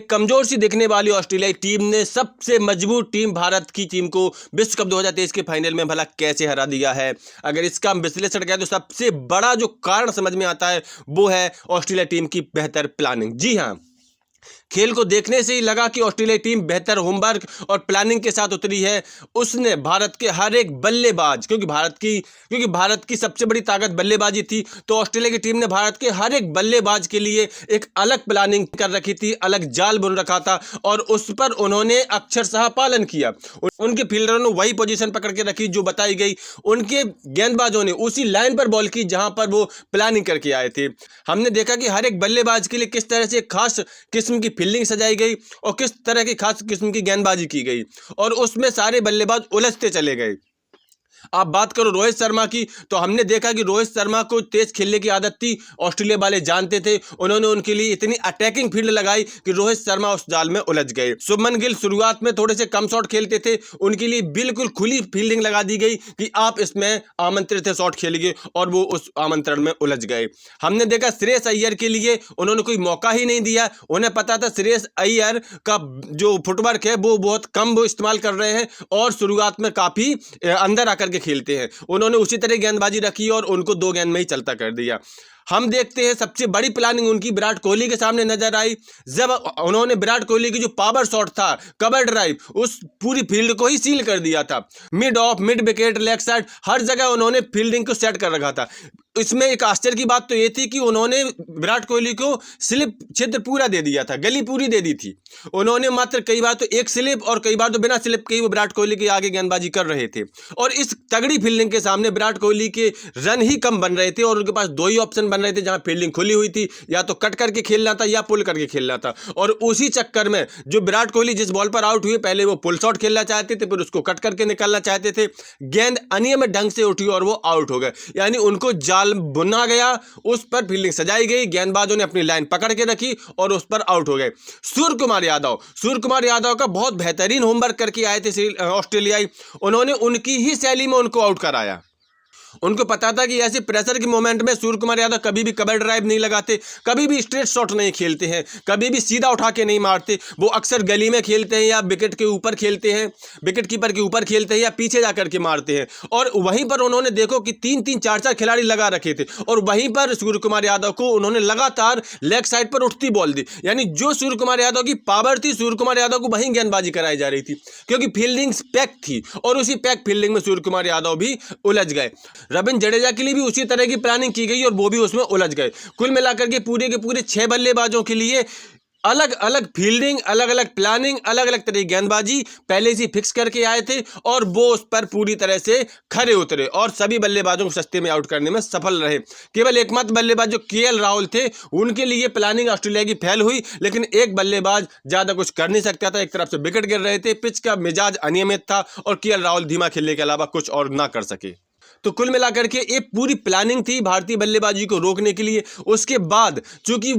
एक कमजोर सी दिखने वाली ऑस्ट्रेलियाई टीम ने सबसे मजबूत टीम भारत की टीम को विश्व कप 2023 के फाइनल में भला कैसे हरा दिया है। अगर इसका हम विश्लेषण करें तो सबसे बड़ा जो कारण समझ में आता है वो है ऑस्ट्रेलिया टीम की बेहतर प्लानिंग। जी हाँ, खेल को देखने से ही लगा कि ऑस्ट्रेलिया टीम बेहतर होमवर्क और प्लानिंग के साथ उतरी है। उसने भारत के हर एक बल्लेबाज, क्योंकि भारत की सबसे बड़ी ताकत बल्लेबाजी थी, तो ऑस्ट्रेलिया की टीम ने भारत के हर एक बल्लेबाज के लिए एक अलग प्लानिंग कर रखी थी, अलग जाल बुन रखा था और उस पर उन्होंने अक्षरशः पालन किया। उनके फील्डरों ने वही पोजीशन पकड़ के रखी जो बताई गई, उनके गेंदबाजों ने उसी लाइन पर बॉल की जहां पर वो प्लानिंग करके आए थे। हमने देखा कि हर एक बल्लेबाज के लिए किस तरह से खास किस्म की फील्डिंग सजाई गई और किस तरह की खास किस्म की गेंदबाजी की गई और उसमें सारे बल्लेबाज उलझते चले गए। आप बात करो रोहित शर्मा की, तो हमने देखा कि रोहित शर्मा को तेज खेलने की आदत थी, ऑस्ट्रेलिया वाले जानते थे। उन्होंने उनके लिए इतनी अटैकिंग फील्ड लगाई कि रोहित शर्मा उस जाल में उलझ गए। शुभमन गिल शुरुआत में थोड़े से कम शॉट खेलते थे, उनके लिए बिल्कुल खुली फील्डिंग लगा दी गई कि आप इसमें आमंत्रित शॉट खेलिए और वो उस आमंत्रण में उलझ गए। हमने देखा श्रेयस अय्यर के लिए उन्होंने कोई मौका ही नहीं दिया। उन्हें पता था श्रेयस अय्यर का जो फुटवर्क है वो बहुत कम वो इस्तेमाल कर रहे हैं और शुरुआत में काफी अंदर आकर के खेलते हैं। उन्होंने उसी तरह गेंदबाजी रखी और उनको 2 गेंद में ही चलता कर दिया। हम देखते हैं सबसे बड़ी प्लानिंग उनकी विराट कोहली के सामने नजर आई, जब उन्होंने विराट कोहली की जो पावर शॉट था, कवर ड्राइव, उस पूरी फील्ड को ही सील कर दिया था। Mid off, mid wicket, leg side, हर जगह उन्होंने फील्डिंग को सेट कर रखा था। इसमें एक आश्चर्य की बात तो ये थी कि उन्होंने विराट कोहली को स्लिप क्षेत्र पूरा दे दिया था, गली पूरी दे दी थी। उन्होंने मात्र कई बार तो एक स्लिप और कई बार तो बिना स्लिप के ही वो विराट कोहली के आगे गेंदबाजी कर रहे थे और इस तगड़ी फील्डिंग के सामने विराट कोहली के रन ही कम बन रहे थे और उनके पास 2 ही ऑप्शन बन रहे थे जहां फील्डिंग खुली हुई थी, या तो कट करके खेलना था या पुल करके खेलना था। और उसी चक्कर में जो विराट कोहली जिस बॉल पर आउट हुए, पहले वो पुल शॉट खेलना चाहते थे, फिर उसको कट करके निकालना चाहते थे, गेंद अनियमित ढंग से उठी और वो आउट हो गए। यानी उनको जाल बुना गया, उस पर फील्डिंग सजाई गई, गेंदबाजों ने अपनी लाइन पकड़ के रखी और उस पर आउट हो गए। सूर्य कुमार यादव का बहुत बेहतरीन होमवर्क करके आए थे ऑस्ट्रेलियाई। उन्होंने उनकी ही शैली में उनको आउट कराया। उनको पता था कि ऐसे प्रेशर के मोमेंट में सूर्य कुमार यादव कभी भी कवर ड्राइव नहीं लगाते, कभी भी स्ट्रेट शॉट नहीं खेलते हैं, कभी भी सीधा उठा के नहीं मारते। वो अक्सर गली में खेलते हैं या विकेट के ऊपर खेलते हैं, विकेट कीपर के ऊपर खेलते हैं या पीछे जाकर के मारते हैं। और वहीं पर उन्होंने देखो कि 3-3, 4-4 खिलाड़ी लगा रखे थे और वहीं पर सूर्य कुमार यादव को उन्होंने लगातार लेग साइड पर उठती बॉल दी। यानी जो सूर्य कुमार यादव की पावर थी, सूर्य कुमार यादव को वहीं गेंदबाजी कराई जा रही थी क्योंकि फील्डिंग पैक थी और उसी पैक फील्डिंग में सूर्य कुमार यादव भी उलझ गए। रविंद्र जडेजा के लिए भी उसी तरह की प्लानिंग की गई और वो भी उसमें उलझ गए। कुल मिलाकर के पूरे 6 बल्लेबाजों के लिए अलग अलग फील्डिंग, अलग अलग प्लानिंग, अलग अलग तरह की गेंदबाजी पहले से फिक्स करके आए थे और वो उस पर पूरी तरह से खरे उतरे और सभी बल्लेबाजों को सस्ते में आउट करने में सफल रहे। केवल एकमात्र बल्लेबाज जो केएल राहुल थे, उनके लिए प्लानिंग ऑस्ट्रेलिया की फेल हुई, लेकिन एक बल्लेबाज ज्यादा कुछ कर नहीं सकता था। एक तरफ से विकेट गिर रहे थे, पिच का मिजाज अनियमित था और केएल राहुल धीमा खेलने के अलावा कुछ और ना कर सके। तो कुल मिलाकर के एक पूरी प्लानिंग थी भारतीय बल्लेबाजी को रोकने के लिए। उसके बाद चूंकि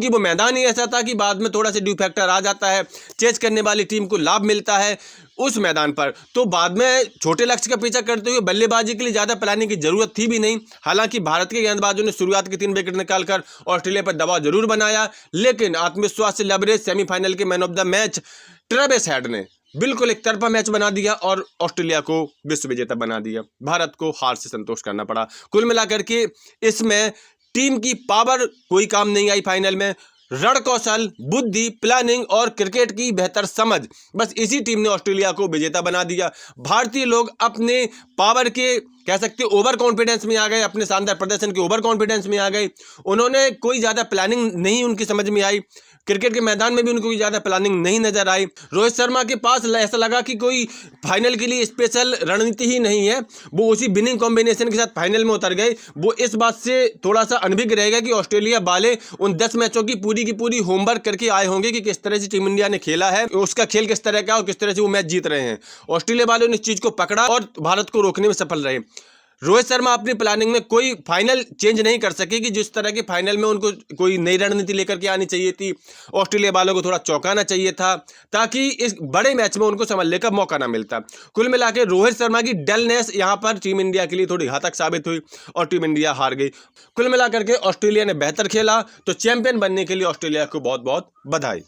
वो मैदान ही ऐसा था कि बाद में थोड़ा सा ड्यू फैक्टर आ जाता है, चेज करने वाली टीम को लाभ मिलता है उस मैदान पर, तो बाद में छोटे लक्ष्य का पीछा करते हुए बल्लेबाजी के लिए ज़्यादा प्लानिंग की जरूरत थी भी नहीं। हालांकि भारत के गेंदबाजों ने शुरुआत के 3 विकेट निकालकर ऑस्ट्रेलिया पर दबाव जरूर बनाया, लेकिन आत्मविश्वास से लबरेज सेमीफाइनल के man of the match Travis head ने बिल्कुल एक तरफा मैच बना दिया और ऑस्ट्रेलिया को विश्व विजेता बना दिया। भारत को हार से संतोष करना पड़ा। कुल मिलाकर के इसमें टीम की पावर कोई काम नहीं आई फाइनल में। रण कौशल, बुद्धि, प्लानिंग और क्रिकेट की बेहतर समझ, बस इसी टीम ने ऑस्ट्रेलिया को विजेता बना दिया। भारतीय लोग अपने पावर के कह सकते ओवर कॉन्फिडेंस में आ गए, अपने शानदार प्रदर्शन के ओवर कॉन्फिडेंस में आ गए। उन्होंने कोई ज़्यादा प्लानिंग नहीं उनकी समझ में आई, क्रिकेट के मैदान में भी उनको कोई ज़्यादा प्लानिंग नहीं नजर आई। रोहित शर्मा के पास ऐसा लगा कि कोई फाइनल के लिए स्पेशल रणनीति ही नहीं है, वो उसी विनिंग कॉम्बिनेशन के साथ फाइनल में उतर गए। वो इस बात से थोड़ा सा अनभिज्ञ रहेगा कि ऑस्ट्रेलिया वाले उन 10 मैचों की पूरी होमवर्क करके आए होंगे कि किस तरह से टीम इंडिया ने खेला है, उसका खेल किस तरह का और किस तरह से वो मैच जीत रहे हैं। ऑस्ट्रेलिया वालों ने इस चीज़ को पकड़ा और भारत को रोकने में सफल रहे। रोहित शर्मा अपनी प्लानिंग में कोई फाइनल चेंज नहीं कर सके कि जिस तरह की फाइनल में उनको कोई नई रणनीति लेकर के आनी चाहिए थी। ऑस्ट्रेलिया वालों को थोड़ा चौंकाना चाहिए था ताकि इस बड़े मैच में उनको संभलने का मौका ना मिलता। कुल मिला के रोहित शर्मा की डलनेस यहाँ पर टीम इंडिया के लिए थोड़ी घातक साबित हुई और टीम इंडिया हार गई। कुल मिलाकर के ऑस्ट्रेलिया ने बेहतर खेला, तो चैंपियन बनने के लिए ऑस्ट्रेलिया को बहुत बहुत बधाई।